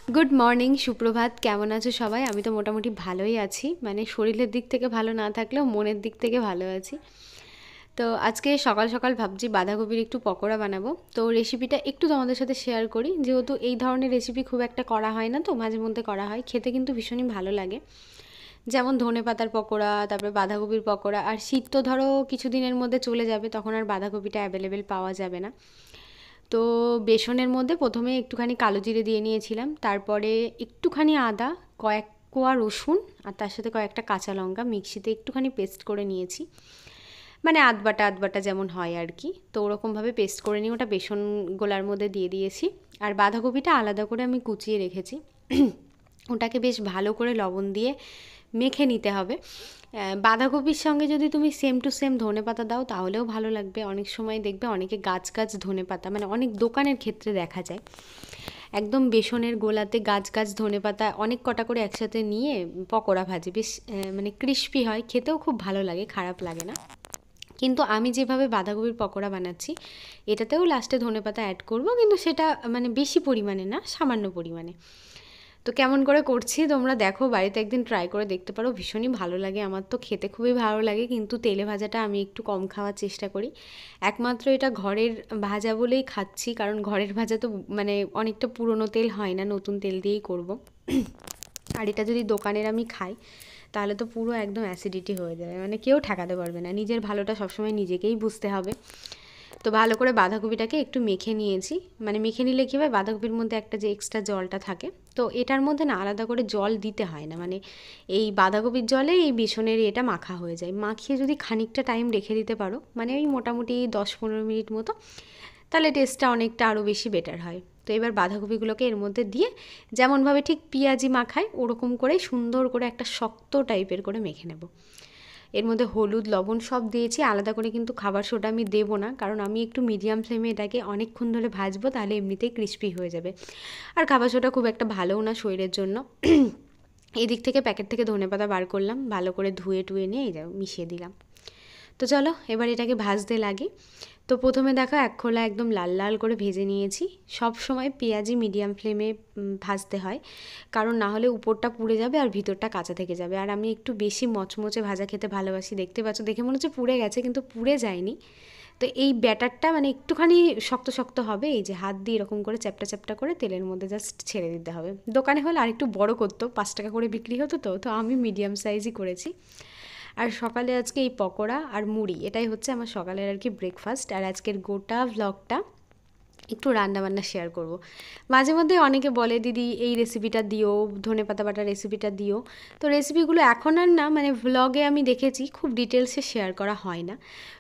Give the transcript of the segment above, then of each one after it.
Good morning, সুপ্রভাত। কেমন আছো সবাই? আমি তো মোটামুটি ভালোই আছি, মানে শরীরের দিক থেকে ভালো না থাকলেও মনের দিক থেকে ভালো আছি। তো আজকে সকাল সকাল ভাবছি বাঁধাকপির একটু পকোড়া বানাবো। তো রেসিপিটা একটু তোমাদের সাথে শেয়ার করি, যেহেতু এই ধরনের রেসিপি খুব একটা করা হয় না, তো মাঝে মধ্যে করা হয়, খেতে কিন্তু ভীষণই ভালো লাগে। যেমন ধনেপাতার পকোড়া, তারপরে বাঁধাকপির পকোড়া। আর শীত তো ধরো কিছুদিনের মধ্যে চলে যাবে, তখন আর বাঁধাকপিটা অ্যাভেলেবেল পাওয়া যাবে না। তো বেসনের মধ্যে প্রথমে একটুখানি কালো জিরে দিয়ে নিয়েছিলাম, তারপরে একটুখানি আদা, কয়েক কোয়া রসুন, আর তার সাথে কয়েকটা কাঁচা লঙ্কা মিক্সিতে একটুখানি পেস্ট করে নিয়েছি। মানে আধ বাটা যেমন হয় আর কি, তো ওরকমভাবে পেস্ট করে নিয়ে ওটা বেসন গোলার মধ্যে দিয়ে দিয়েছি। আর বাঁধাকপিটা আলাদা করে আমি কুচিয়ে রেখেছি। ওটাকে বেশ ভালো করে লবণ দিয়ে মেখে নিতে হবে। বাঁধাকপির সঙ্গে যদি তুমি সেম টু সেম ধনেপাতা দাও তাহলেও ভালো লাগবে। অনেক সময় দেখবে অনেকে গাছ গাছ ধনেপাতা, মানে অনেক দোকানের ক্ষেত্রে দেখা যায় একদম বেসনের গোলাতে গাছ গাছ ধনেপাতা অনেক কটা করে একসাথে নিয়ে পকোড়া ভাজে, বেশ মানে ক্রিস্পি হয়, খেতেও খুব ভালো লাগে, খারাপ লাগে না। কিন্তু আমি যেভাবে বাঁধাকপির পকোড়া বানাচ্ছি, এটাতেও লাস্টে ধনেপাতা অ্যাড করব, কিন্তু সেটা মানে বেশি পরিমাণে না, সামান্য পরিমাণে। তো কেমন করে করছি তোমরা দেখো, বাড়িতে একদিন ট্রাই করে দেখতে পারো, ভীষণই ভালো লাগে। আমার তো খেতে খুবই ভালো লাগে, কিন্তু তেলে ভাজাটা আমি একটু কম খাওয়ার চেষ্টা করি। একমাত্র এটা ঘরের ভাজা বলেই খাচ্ছি, কারণ ঘরের ভাজা তো মানে অনেকটা পুরনো তেল হয় না, নতুন তেল দিয়েই করব। আর এটা যদি দোকানের আমি খাই তাহলে তো পুরো একদম অ্যাসিডিটি হয়ে যাবে, মানে কেউ ঠেকাতে পারবে না। নিজের ভালোটা সবসময় নিজেকেই বুঝতে হবে। তো ভালো করে বাঁধাকপিটাকে একটু মেখে নিয়েছি। মানে মেখে নিলে কী হয়, বাঁধাকপির মধ্যে একটা যে এক্সট্রা জলটা থাকে, তো এটার মধ্যে না আলাদা করে জল দিতে হয় না, মানে এই বাঁধাকপির জলে এই বেসনের এটা মাখা হয়ে যায়। মাখিয়ে যদি খানিকটা টাইম রেখে দিতে পারো, মানে ওই মোটামুটি 10-15 মিনিট মতো, তাহলে টেস্টটা অনেকটা আরও বেশি বেটার হয়। তো এবার বাঁধাকপিগুলোকে এর মধ্যে দিয়ে যেমনভাবে ঠিক পেঁয়াজি মাখায় ওরকম করে সুন্দর করে একটা শক্ত টাইপের করে মেখে নেব। এর মধ্যে হলুদ লবণ সব দিয়েছি, আলাদা করে কিন্তু খাবার সোডা আমি দেবো না, কারণ আমি একটু মিডিয়াম ফ্লেমে এটাকে অনেকক্ষণ ধরে ভাজবো, তাহলে এমনিতেই ক্রিস্পি হয়ে যাবে। আর খাবার সোডা খুব একটা ভালোও না শরীরের জন্য। এদিক থেকে প্যাকেট থেকে ধনেপাতা বার করলাম, ভালো করে ধুয়ে টুয়ে নিয়ে এই যাও মিশিয়ে দিলাম। তো চলো এবার এটাকে ভাজতে লাগি। তো প্রথমে দেখো এক খোলা একদম লাল লাল করে ভেজে নিয়েছি। সব সময় পেঁয়াজি মিডিয়াম ফ্লেমে ভাজতে হয়, কারণ না হলে উপরটা পুড়ে যাবে আর ভিতরটা কাঁচা থেকে যাবে। আর আমি একটু বেশি মচমচে ভাজা খেতে ভালোবাসি, দেখতে পাচ্ছ, দেখে মনে হচ্ছে পুড়ে গেছে, কিন্তু পুড়ে যায়নি। তো এই ব্যাটারটা মানে একটুখানি শক্ত শক্ত হবে, এই যে হাত দিয়ে এরকম করে চ্যাপটা চ্যাপটা করে তেলের মধ্যে জাস্ট ছেড়ে দিতে হবে। দোকানে হলে আরেকটু বড় করতো, 5 টাকা করে বিক্রি হতো, তো আমি মিডিয়াম সাইজই করেছি। আর সকালে আজকে এই পকোড়া আর মুড়ি, এটাই হচ্ছে আমার সকালের আর কি ব্রেকফাস্ট। আর আজকের গোটা ভ্লগটা একটু রান্নাবান্না শেয়ার করব। মাঝে মধ্যে অনেকে বলে দিদি এই রেসিপিটা দিও, ধনেপাতা বাটার রেসিপিটা দিও। তো রেসিপিগুলো এখন আর না, মানে ভ্লগে আমি দেখেছি খুব ডিটেলসে শেয়ার করা হয় না।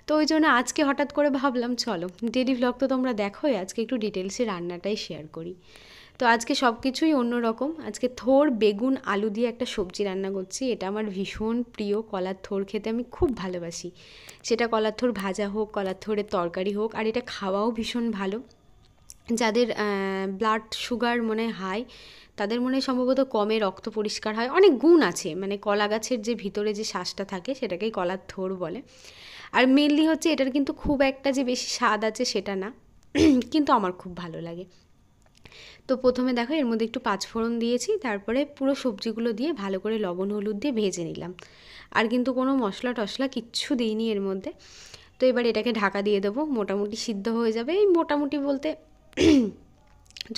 তো ওই জন্য আজকে হঠাৎ করে ভাবলাম চলো, ডেলি ভ্লগ তো তোমরা দেখোই, আজকে একটু ডিটেলসে রান্নাটাই শেয়ার করি। তো আজকে সব কিছুই অন্যরকম। আজকে থোর বেগুন আলু দিয়ে একটা সবজি রান্না করছি। এটা আমার ভীষণ প্রিয়, কলার থোর খেতে আমি খুব ভালোবাসি। সেটা কলার থোর ভাজা হোক, কলার থোরের তরকারি হোক, আর এটা খাওয়াও ভীষণ ভালো। যাদের ব্লাড সুগার মনে হাই, তাদের মনে সম্ভবত কমে, রক্ত পরিষ্কার হয়, অনেক গুণ আছে। মানে কলা গাছের যে ভিতরে যে শ্বাসটা থাকে সেটাকেই কলার থোর বলে। আর মেনলি হচ্ছে এটার কিন্তু খুব একটা যে বেশি স্বাদ আছে সেটা না, কিন্তু আমার খুব ভালো লাগে। তো প্রথমে দেখো এর মধ্যে একটু পাঁচফোড়ন দিয়েছি, তারপরে পুরো সবজিগুলো দিয়ে ভালো করে লবণ হলুদ দিয়ে ভেজে নিলাম। আর কিন্তু কোনো মশলা টশলা কিচ্ছু দিইনি এর মধ্যে। তো এবার এটাকে ঢাকা দিয়ে দেবো, মোটামুটি সিদ্ধ হয়ে যাবে। এই মোটামুটি বলতে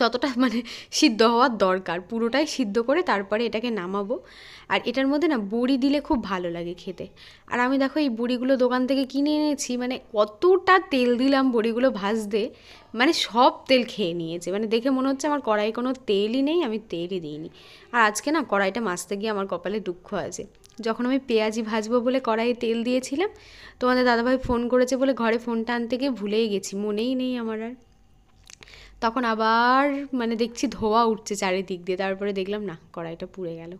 যতটা মানে সিদ্ধ হওয়ার দরকার পুরোটাই সিদ্ধ করে তারপরে এটাকে নামাবো। আর এটার মধ্যে না বড়ি দিলে খুব ভালো লাগে খেতে। আর আমি দেখো এই বড়িগুলো দোকান থেকে কিনে এনেছি, মানে কতটা তেল দিলাম বড়িগুলো ভাজতে, মানে সব তেল খেয়ে নিয়েছে। মানে দেখে মনে হচ্ছে আমার কড়াই কোনো তেলই নেই, আমি তেলই দিইনি। আর আজকে না কড়াইটা মাজতে গিয়ে আমার কপালে দুঃখ আছে। যখন আমি পেঁয়াজি ভাজবো বলে কড়াইয়ে তেল দিয়েছিলাম, তোমাদের দাদাভাই ফোন করেছে বলে ঘরে ফোনটা আনতে গিয়ে ভুলেই গেছি, মনেই নেই আমার আর। তখন আবার মানে দেখছি ধোঁয়া উঠছে চারিদিক দিয়ে, তারপরে দেখলাম না কড়াইটা পুড়ে গেল।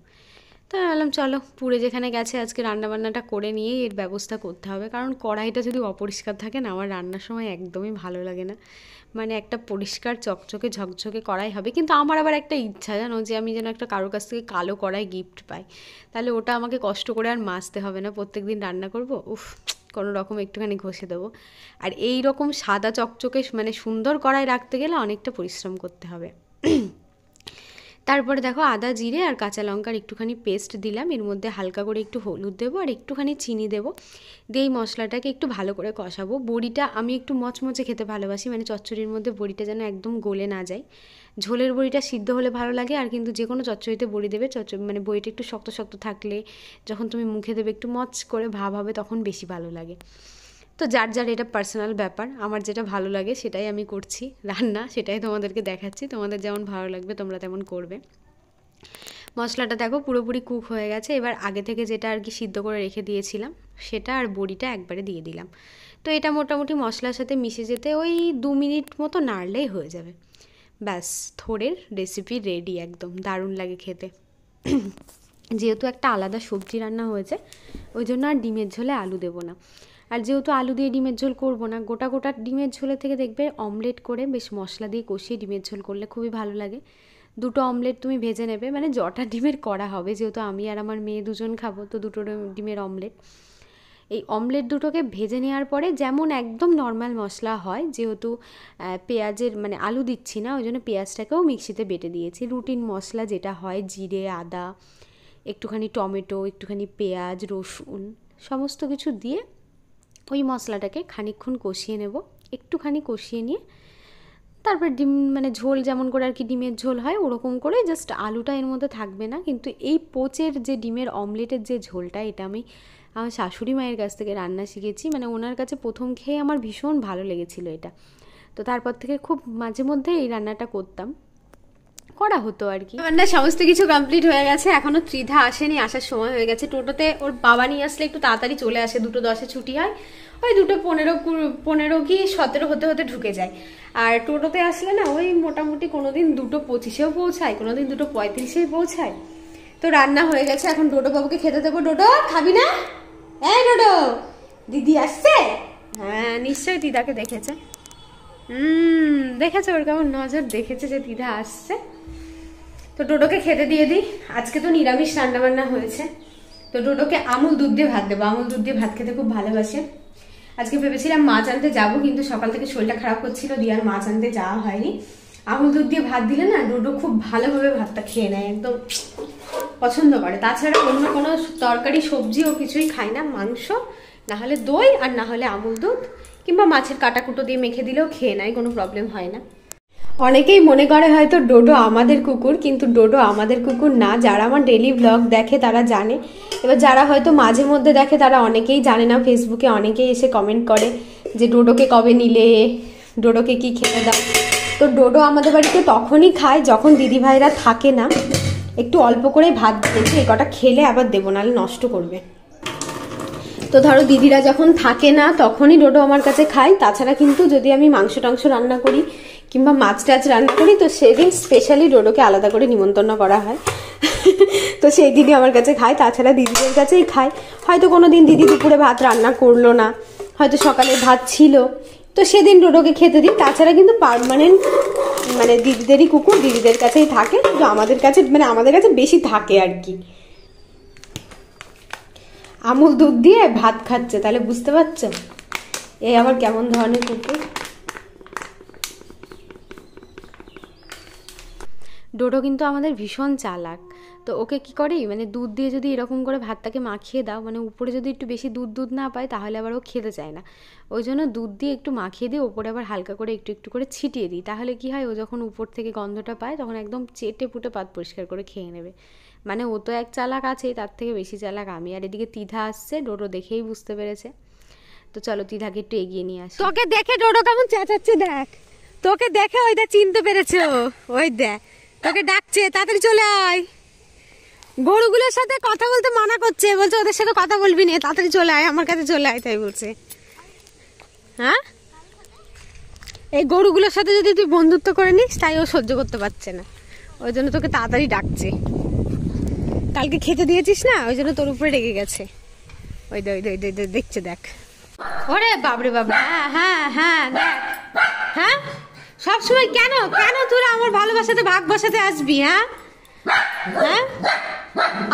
তো ভাবলাম চলো পুড়ে যেখানে গেছে আজকে রান্নাবান্নাটা করে নিয়েই এর ব্যবস্থা করতে হবে, কারণ কড়াইটা যদি অপরিষ্কার থাকে না আমার রান্নার সময় একদমই ভালো লাগে না। মানে একটা পরিষ্কার চকচকে ঝকঝকে কড়াই হবে। কিন্তু আমার আবার একটা ইচ্ছা জানো, যে আমি যেন একটা কারোর কাছ থেকে কালো কড়াই গিফট পাই, তাহলে ওটা আমাকে কষ্ট করে আর মাজতে হবে না, প্রত্যেক দিন রান্না করব, উফ, কোনো রকম একটুখানি ঘষে দেবো। আর এই রকম সাদা চকচকে মানে সুন্দর কড়াই রাখতে গেলে অনেকটা পরিশ্রম করতে হবে। তারপরে দেখো আদা জিরে আর কাঁচা লঙ্কার একটুখানি পেস্ট দিলাম, এর মধ্যে হালকা করে একটু হলুদ দেবো আর একটুখানি চিনি দেবো, দিয়ে এই মশলাটাকে একটু ভালো করে কষাবো। বড়িটা আমি একটু মচমচে খেতে ভালোবাসি, মানে চচ্চড়ির মধ্যে বড়িটা যেন একদম গলে না যায়। ঝোলের বড়িটা সিদ্ধ হলে ভালো লাগে, আর কিন্তু যে কোনো চচ্চড়িতে বড়ি দেবে মানে বড়িটা একটু শক্ত শক্ত থাকলে যখন তুমি মুখে দেবে একটু মচ করে ভাব হবে, তখন বেশি ভালো লাগে। তো যার যার এটা পার্সোনাল ব্যাপার, আমার যেটা ভালো লাগে সেটাই আমি করছি রান্না, সেটাই তোমাদেরকে দেখাচ্ছি। তোমাদের যেমন ভালো লাগবে তোমরা তেমন করবে। মশলাটা দেখো পুরোপুরি কুক হয়ে গেছে। এবার আগে থেকে যেটা আর কি সিদ্ধ করে রেখে দিয়েছিলাম সেটা আর বড়িটা একবারে দিয়ে দিলাম। তো এটা মোটামুটি মশলার সাথে মিশে যেতে ওই 2 মিনিট মতো নাড়লেই হয়ে যাবে। ব্যাস, থোড়ের রেসিপি রেডি, একদম দারুণ লাগে খেতে। যেহেতু একটা আলাদা সবজি রান্না হয়েছে ওই জন্য আর ডিমের ঝোলে আলু দেবো না। আর যেহেতু আলু দিয়ে ডিমের ঝোল করবো না, গোটা গোটা ডিমের ঝোলের থেকে দেখবে অমলেট করে বেশ মশলা দিয়ে কষিয়ে ডিমের ঝোল করলে খুবই ভালো লাগে। 2টো অমলেট তুমি ভেজে নেবে, মানে যটা ডিমের করা হবে, যেহেতু আমি আর আমার মেয়ে দুজন খাবো, তো 2টো ডিমের অমলেট। এই অমলেট দুটোকে ভেজে নেওয়ার পরে যেমন একদম নর্মাল মশলা হয়, যেহেতু পেঁয়াজের মানে আলু দিচ্ছি না ওই জন্য পেঁয়াজটাকেও মিক্সিতে বেটে দিয়েছি। রুটিন মশলা যেটা হয় জিরে আদা একটুখানি টমেটো একটুখানি পেঁয়াজ রসুন সমস্ত কিছু দিয়ে ওই মশলাটাকে খানিকক্ষণ কষিয়ে নেব। একটুখানি কষিয়ে নিয়ে তারপর ডিম মানে ঝোল যেমন করে আর কি ডিমের ঝোল হয় ওরকম করে, জাস্ট আলুটা এর মধ্যে থাকবে না। কিন্তু এই পোচের যে ডিমের অমলেটের যে ঝোলটা, এটা আমি আমার শাশুড়ি মায়ের কাছ থেকে রান্না শিখেছি। মানে ওনার কাছে প্রথম খেয়ে আমার ভীষণ ভালো লেগেছিলো এটা। তো তারপর থেকে খুব মাঝে মধ্যে এই রান্নাটা করা হতো আর কি। রান্না সমস্ত কিছু কমপ্লিট হয়ে গেছে, এখনো ত্রিধা আসেনি, আসার সময় হয়ে গেছে। টোটোতে ওর বাবা নিয়ে আসলে একটু তাড়াতাড়ি চলে আসে, 2:10 ছুটি হয়, ওই 2:15 কি 17 হতে হতে ঢুকে যায়। আর টোটোতে আসলে না ওই মোটামুটি কোনোদিন 2:25-এও পৌঁছায়, কোনোদিন 2:35-এ পৌঁছায়। তো রান্না হয়ে গেছে, এখন ডোডো বাবুকে খেতে দেবো। ডোডো খাবি না? এই ডোডো, দিদি আসছে? হ্যাঁ নিশ্চয়ই দিদাকে দেখেছে, দেখেছে, ওর কেমন নজর দেখেছে যে দিদা আসছে। তো ডোডোকে খেতে দিয়ে দিই। আজকে তো নিরামিষ রান্নাবান্না হয়েছে, তো ডোডোকে আমুল দুধ দিয়ে ভাত দেবো। আমুল দুধ দিয়ে ভাত খেতে খুব ভালোবাসে। আজকে ভেবেছিলাম মাছ আনতে যাবো, কিন্তু সকাল থেকে শরীরটা খারাপ করছিল, দিয়ে আর মাছ আনতে যাওয়া হয়নি। আমুল দুধ দিয়ে ভাত দিলে না ডোডো খুব ভালোভাবে ভাতটা খেয়ে নেয়, একদম পছন্দ করে। তাছাড়া অন্য কোনো তরকারি সবজি ও কিছুই খায় না, মাংস না হলে দই আর না হলে আমুল দুধ কিংবা মাছের কাটাকুটো দিয়ে মেখে দিলেও খেয়ে নেয়, কোনো প্রবলেম হয় না। অনেকেই মনে করে হয়তো ডোডো আমাদের কুকুর, কিন্তু ডোডো আমাদের কুকুর না। যারা আমার ডেইলি ব্লগ দেখে তারা জানে, এবার যারা হয়তো মাঝে মধ্যে দেখে তারা অনেকেই জানে না। ফেসবুকে অনেকেই এসে কমেন্ট করে যে ডোডোকে কবে নিলে, ডোডোকে কি খেতে দাও। তো ডোডো আমাদের বাড়িতে তখনই খায় যখন দিদিভাইরা থাকে না, একটু অল্প করে ভাত দিয়েছি, এই কটা খেলে আবার দেবো, নাহলে নষ্ট করবে। তো ধরো দিদিরা যখন থাকে না তখনই ডোডো আমার কাছে খায়। তাছাড়া কিন্তু যদি আমি মাংস টাংস রান্না করি কিংবা মাছ টাছ রান্না করি, তো সেদিন স্পেশালি ডোডোকে আলাদা করে নিমন্ত্রণ করা হয়, তো সেই দিনই আমার কাছে খায়। তাছাড়া দিদিদের কাছেই খায়। হয়তো কোনো দিন দিদি দুপুরে ভাত রান্না করলো না, হয়তো সকালে ভাত ছিল, তো সেদিন ডোডোকে খেতে দিই। তাছাড়া কিন্তু পার্মানেন্ট মানে দিদিদেরই কুকুর, দিদিদের কাছেই থাকে, কিন্তু আমাদের কাছে মানে আমাদের কাছে বেশি থাকে আর কি। আমুল দুধ দিয়ে ভাত খাচ্ছে, তাহলে বুঝতে পারছো এই আবার কেমন ধরনের কুকুর। ডোডো কিন্তু আমাদের ভীষণ চালাক। তো ওকে কি করি, মানে দুধ দিয়ে যদি এরকম করে ভাতটাকে মাখিয়ে দাও, মানে উপরে যদি একটু বেশি দুধ না পায় তাহলে আবার ও খেতে চায় না। ওই জন্য দুধ দিয়ে একটু মাখিয়ে দিয়ে ওপরে আবার হালকা করে একটু একটু করে ছিটিয়ে দিই। তাহলে কি হয়, ও যখন উপর থেকে গন্ধটা পায় তখন একদম চেটে পুটে পাত পরিষ্কার করে খেয়ে নেবে। মানে ও তো এক চালাক আছেই, তার থেকে বেশি চালাক আমি। আর এদিকে তিধা আসছে, ডোডো দেখেই বুঝতে পেরেছে। তো চলো তিধাকে একটু এগিয়ে নিয়ে আসি। তোকে দেখে ডোডো কেমন চেঁচাচ্ছে দেখ, তোকে দেখে ওইটা চিনতে পেরেছে, ওই দেখ তোকে ডাকছে, তাড়াতাড়ি চলে আয়। গরুগুলোর সাথে কথা বলতে মানা করছে, বলছে ওদের সাথে কথা বলবি না, তাড়াতাড়ি চলে আয়, আমার কাছে চলে আয়, তাই বলছে। হ্যাঁ, এই গরুগুলোর সাথে যদি তুই বন্ধুত্ব করে নিস তাই ও সহ্য করতে পারছে না, ওই জন্য তোকে তাড়াতাড়ি ডাকছে। কালকে খেতে দিয়েছিস না, ওই জন্য তোর উপরে রেগে গেছে। ওই দেখছে, দেখ। ওরে বাবরে বাবা, হ্যাঁ হ্যাঁ হ্যাঁ দেখ, হ্যাঁ সবসময় কেন তোরা আমার ভালোবাসাতে ভাগ বসাতে আসবি? হ্যাঁ হ্যাঁ,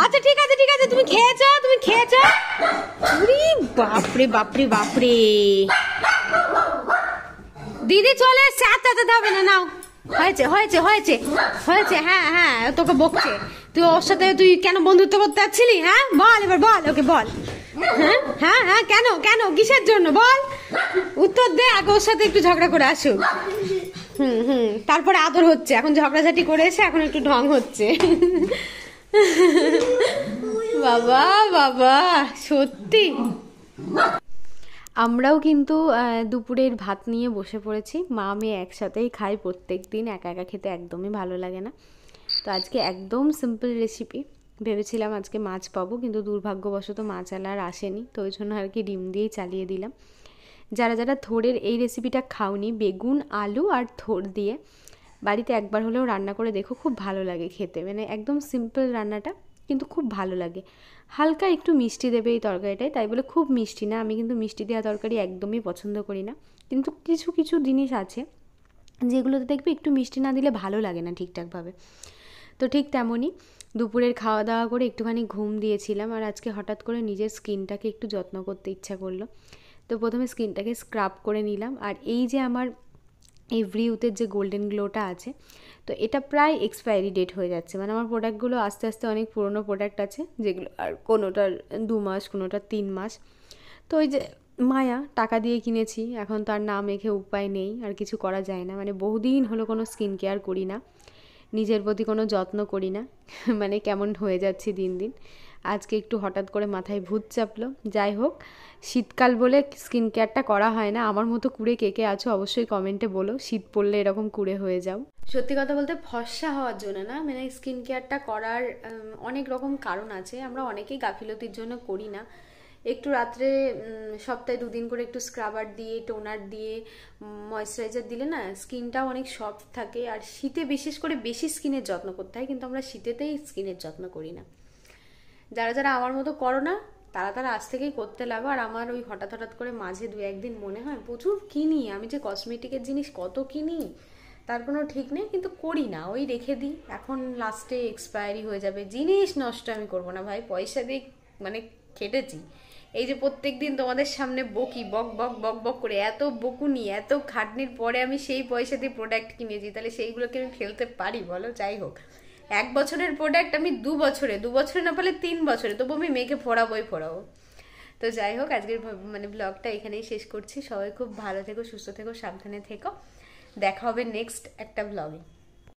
আচ্ছা ঠিক আছে তুমি খেয়েছো বাপরে দিদি চলে এসছে, আর চাচাতে হবে না, নাও হয়েছে হয়েছে হয়েছে হয়েছে, হ্যাঁ হ্যাঁ তোকে বকছে, তুই ওর সাথে তুই কেন বন্ধুত্ব করতে যাচ্ছিলি? হ্যাঁ বল, এবার বল ওকে বল। হ্যাঁ হ্যাঁ হ্যাঁ, কেন কেন কিসের জন্য বল, উত্তর দে আগে। ওর সাথে একটু ঝগড়া করে আসুক, তারপরে আদর হচ্ছে, এখন ঝগড়াঝাটি করে এসে এখন একটু ঢং হচ্ছে। বাবা বাবা সত্যি। আমরাও কিন্তু দুপুরের ভাত নিয়ে বসে পড়েছি, মা মেয়ে একসাথেই খাই প্রত্যেক দিন, একা একা খেতে একদমই ভালো লাগে না। তো আজকে একদম সিম্পল রেসিপি, ভেবেছিলাম আজকে মাছ পাবো কিন্তু দুর্ভাগ্যবশত মাছ আর আসেনি, তো ওই জন্য আর কি ডিম দিয়েই চালিয়ে দিলাম। যারা যারা থোড়ের এই রেসিপিটা খাওনি, বেগুন আলু আর থোড় দিয়ে বাড়িতে একবার হলেও রান্না করে দেখো, খুব ভালো লাগে খেতে, মানে একদম সিম্পল রান্নাটা কিন্তু খুব ভালো লাগে। হালকা একটু মিষ্টি দেবে এই তরকারিটায়, তাই বলে খুব মিষ্টি না, আমি কিন্তু মিষ্টি দেওয়া তরকারি একদমই পছন্দ করি না, কিন্তু কিছু কিছু জিনিস আছে যেগুলোতে দেখবে একটু মিষ্টি না দিলে ভালো লাগে না ঠিকঠাকভাবে। তো ঠিক তেমনই দুপুরের খাওয়া দাওয়া করে একটুখানি ঘুম দিয়েছিলাম, আর আজকে হঠাৎ করে নিজের স্কিনটাকে একটু যত্ন করতে ইচ্ছা করলো। তো প্রথমে স্কিনটাকে স্ক্রাব করে নিলাম, আর এই যে আমার এই ভ্রিউতের যে গোল্ডেন গ্লোটা আছে, তো এটা প্রায় এক্সপায়ারি ডেট হয়ে যাচ্ছে, মানে আমার প্রোডাক্টগুলো আস্তে আস্তে অনেক পুরনো প্রোডাক্ট আছে যেগুলো আর কোনোটার 2 মাস কোনোটার 3 মাস। তো ওই যে মায়া টাকা দিয়ে কিনেছি, এখন তার না মেখে উপায় নেই, আর কিছু করা যায় না, মানে বহুদিন হলো কোনো স্কিন কেয়ার করি না, নিজের প্রতি কোনো যত্ন করি না। মানে কেমন হয়ে যাচ্ছে দিন দিন। আজকে একটু হঠাৎ করে মাথায় ভূত চাপলো। যাই হোক, শীতকাল বলে স্কিন কেয়ারটা করা হয় না। আমার মতো কুড়ে কে কে আছো অবশ্যই কমেন্টে বলো, শীত পড়লে এরকম কুড়ে হয়ে যাও। সত্যি কথা বলতে ফর্সা হওয়ার জন্য না, মানে স্কিন কেয়ারটা করার অনেক রকম কারণ আছে, আমরা অনেকেই গাফিলতির জন্য করি না। একটু রাত্রে সপ্তাহে 2 দিন করে একটু স্ক্রাবার দিয়ে টোনার দিয়ে ময়েশ্চারাইজার দিলে না স্কিনটাও অনেক সফট থাকে, আর শীতে বিশেষ করে বেশি স্কিনের যত্ন করতে হয়, কিন্তু আমরা শীতেতেই স্কিনের যত্ন করি না। যারা যারা আমার মতো করো না তারা তারা আজ থেকেই করতে লাগো। আর আমার ওই হঠাৎ হঠাৎ করে মাঝে 2-1 দিন মনে হয় প্রচুর কিনি, আমি যে কসমেটিকের জিনিস কত কিনি তার কোনো ঠিক নেই, কিন্তু করি না, ওই রেখে দিই, এখন লাস্টে এক্সপায়ারি হয়ে যাবে। জিনিস নষ্ট আমি করবো না ভাই, পয়সা দিয়ে মানে খেটেছি, এই যে প্রত্যেক দিন তোমাদের সামনে বকি, বক বক বক বক করে, এত বকুনি এত খাটনির পরে আমি সেই পয়সা দিয়ে প্রোডাক্ট কিনেছি, তাহলে সেইগুলোকে আমি ফেলতে পারি বলো? যাই হোক, 1 বছরের প্রোডাক্ট আমি 2 বছরে, 2 বছরে না পারলে 3 বছরে, তবু আমি মেয়েকে ফোড়াবোই ফোড়াবো। তো যাই হোক, আজকের মানে ব্লগটা এখানেই শেষ করছি। সবাই খুব ভালো থেকো, সুস্থ থেকো, সাবধানে থেকো, দেখা হবে নেক্সট একটা ব্লগে।